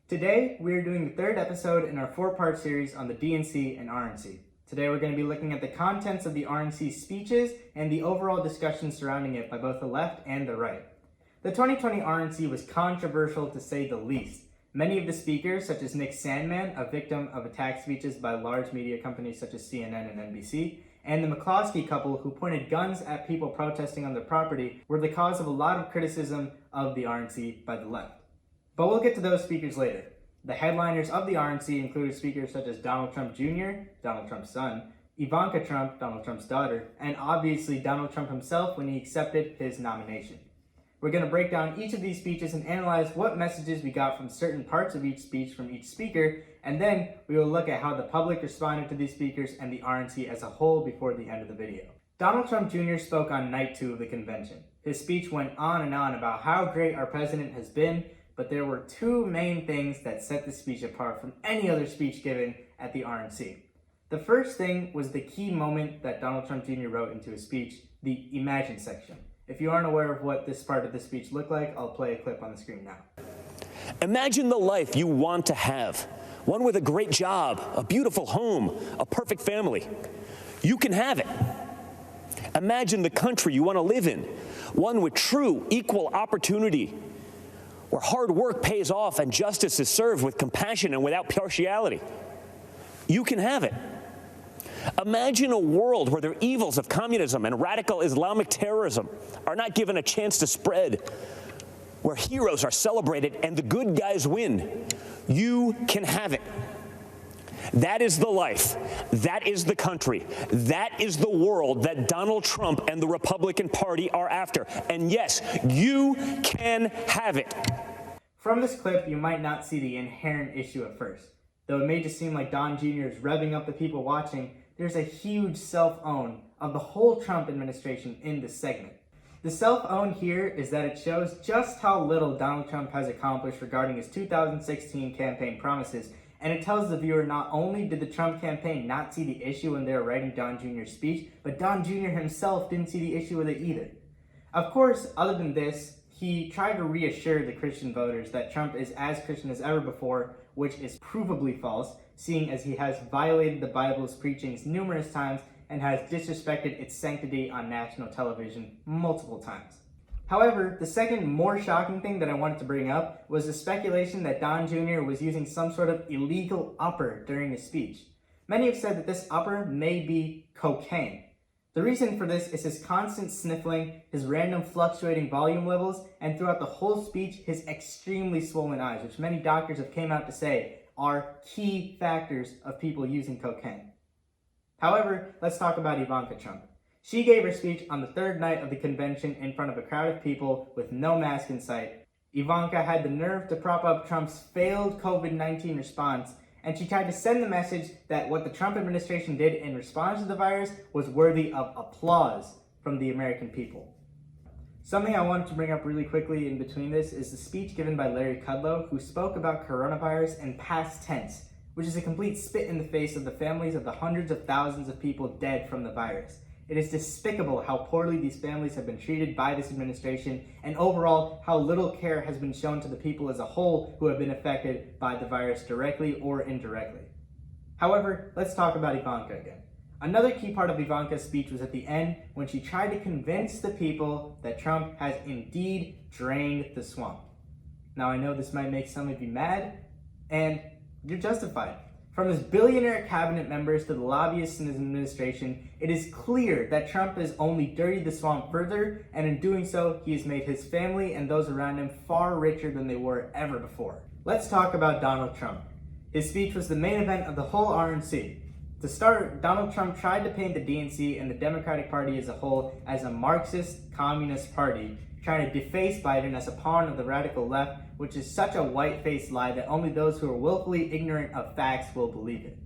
Today, we are doing the third episode in our four-part series on the DNC and RNC. Today, we're going to be looking at the contents of the RNC speeches and the overall discussion surrounding it by both the left and the right. The 2020 RNC was controversial to say the least. Many of the speakers, such as Nick Sandmann, a victim of attack speeches by large media companies such as CNN and NBC, and the McCloskey couple, who pointed guns at people protesting on their property, were the cause of a lot of criticism of the RNC by the left. But we'll get to those speakers later. The headliners of the RNC included speakers such as Donald Trump Jr., Donald Trump's son, Ivanka Trump, Donald Trump's daughter, and obviously Donald Trump himself when he accepted his nomination. We're going to break down each of these speeches and analyze what messages we got from certain parts of each speech from each speaker, and then we will look at how the public responded to these speakers and the RNC as a whole before the end of the video. Donald Trump Jr. spoke on night 2 of the convention. His speech went on and on about how great our president has been, but there were two main things that set the speech apart from any other speech given at the RNC. The first thing was the key moment that Donald Trump Jr. wrote into his speech, the Imagine section. If you aren't aware of what this part of the speech looked like, I'll play a clip on the screen now. Imagine the life you want to have. One with a great job, a beautiful home, a perfect family. You can have it. Imagine the country you want to live in. One with true equal opportunity, where hard work pays off and justice is served with compassion and without partiality. You can have it. Imagine a world where the evils of communism and radical Islamic terrorism are not given a chance to spread, where heroes are celebrated and the good guys win. You can have it. That is the life. That is the country. That is the world that Donald Trump and the Republican Party are after. And yes, you can have it. From this clip, you might not see the inherent issue at first. Though it may just seem like Don Jr. is revving up the people watching, there's a huge self-own of the whole Trump administration in this segment. The self-own here is that it shows just how little Donald Trump has accomplished regarding his 2016 campaign promises, and it tells the viewer not only did the Trump campaign not see the issue when they were writing Don Jr.'s speech, but Don Jr. himself didn't see the issue with it either. Of course, other than this, he tried to reassure the Christian voters that Trump is as Christian as ever before, which is provably false, seeing as he has violated the Bible's preachings numerous times and has disrespected its sanctity on national television multiple times. However, the second more shocking thing that I wanted to bring up was the speculation that Don Jr. was using some sort of illegal upper during his speech. Many have said that this upper may be cocaine. The reason for this is his constant sniffling, his random fluctuating volume levels, and throughout the whole speech, his extremely swollen eyes, which many doctors have came out to say are key factors of people using cocaine. However, let's talk about Ivanka Trump. She gave her speech on the third night of the convention in front of a crowd of people with no mask in sight. Ivanka had the nerve to prop up Trump's failed COVID-19 response, and she tried to send the message that what the Trump administration did in response to the virus was worthy of applause from the American people. Something I wanted to bring up really quickly in between this is the speech given by Larry Kudlow, who spoke about coronavirus in past tense, which is a complete spit in the face of the families of the hundreds of thousands of people dead from the virus. It is despicable how poorly these families have been treated by this administration, and overall how little care has been shown to the people as a whole who have been affected by the virus directly or indirectly. However, let's talk about Ivanka again. Another key part of Ivanka's speech was at the end when she tried to convince the people that Trump has indeed drained the swamp. Now I know this might make some of you mad, and you're justified. From his billionaire cabinet members to the lobbyists in his administration, it is clear that Trump has only dirtied the swamp further, and in doing so, he has made his family and those around him far richer than they were ever before. Let's talk about Donald Trump. His speech was the main event of the whole RNC. To start, Donald Trump tried to paint the DNC and the Democratic Party as a whole as a Marxist communist party, trying to deface Biden as a pawn of the radical left, which is such a white-faced lie that only those who are willfully ignorant of facts will believe it.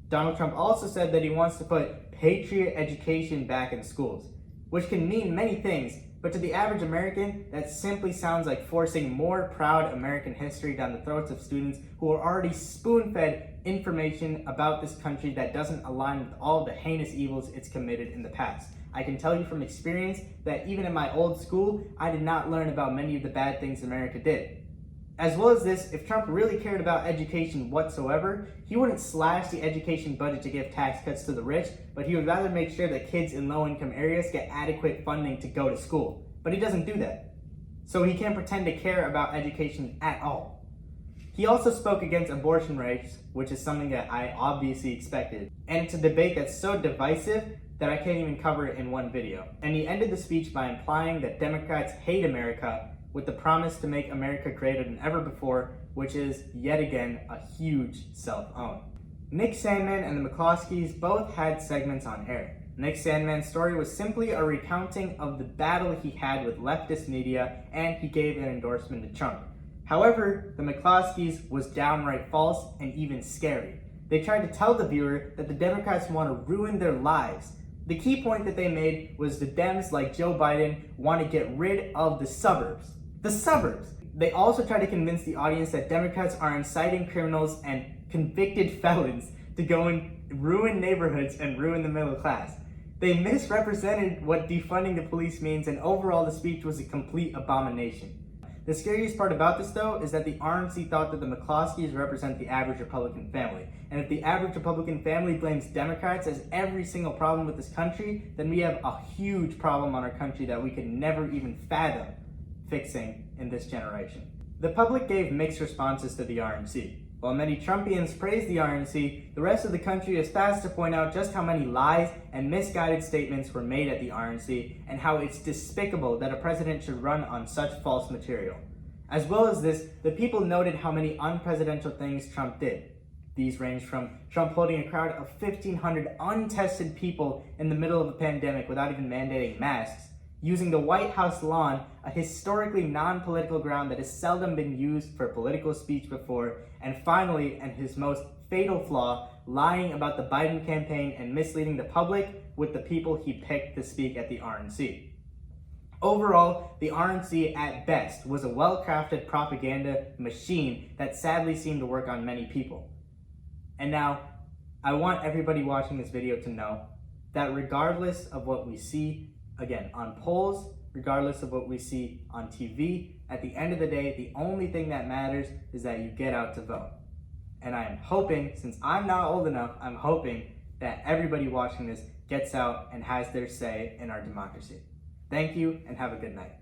Donald Trump also said that he wants to put patriot education back in schools, which can mean many things, but to the average American, that simply sounds like forcing more proud American history down the throats of students who are already spoon-fed information about this country that doesn't align with all the heinous evils it's committed in the past. I can tell you from experience that even in my old school, I did not learn about many of the bad things America did. As well as this, if Trump really cared about education whatsoever, he wouldn't slash the education budget to give tax cuts to the rich, but he would rather make sure that kids in low-income areas get adequate funding to go to school. But he doesn't do that. So he can't pretend to care about education at all. He also spoke against abortion rights, which is something that I obviously expected. And it's a debate that's so divisive that I can't even cover it in one video. And he ended the speech by implying that Democrats hate America with the promise to make America greater than ever before, which is, yet again, a huge self-own. Nick Sandmann and the McCloskeys both had segments on air. Nick Sandmann's story was simply a recounting of the battle he had with leftist media, and he gave an endorsement to Trump. However, the McCloskeys was downright false and even scary. They tried to tell the viewer that the Democrats want to ruin their lives. The key point that they made was the Dems, like Joe Biden, want to get rid of the suburbs. The suburbs! They also tried to convince the audience that Democrats are inciting criminals and convicted felons to go and ruin neighborhoods and ruin the middle class. They misrepresented what defunding the police means, and overall the speech was a complete abomination. The scariest part about this, though, is that the RNC thought that the McCloskeys represent the average Republican family. And if the average Republican family blames Democrats as every single problem with this country, then we have a huge problem on our country that we could never even fathom fixing in this generation. The public gave mixed responses to the RNC. While many Trumpians praised the RNC, the rest of the country is fast to point out just how many lies and misguided statements were made at the RNC and how it's despicable that a president should run on such false material. As well as this, the people noted how many unpresidential things Trump did. These range from Trump holding a crowd of 1,500 untested people in the middle of a pandemic without even mandating masks, using the White House lawn, a historically non-political ground that has seldom been used for political speech before, and finally, and his most fatal flaw, lying about the Biden campaign and misleading the public with the people he picked to speak at the RNC. Overall, the RNC at best was a well-crafted propaganda machine that sadly seemed to work on many people. And now, I want everybody watching this video to know that regardless of what we see, again, on polls, regardless of what we see on TV, at the end of the day, the only thing that matters is that you get out to vote. And I am hoping, since I'm not old enough, I'm hoping that everybody watching this gets out and has their say in our democracy. Thank you, and have a good night.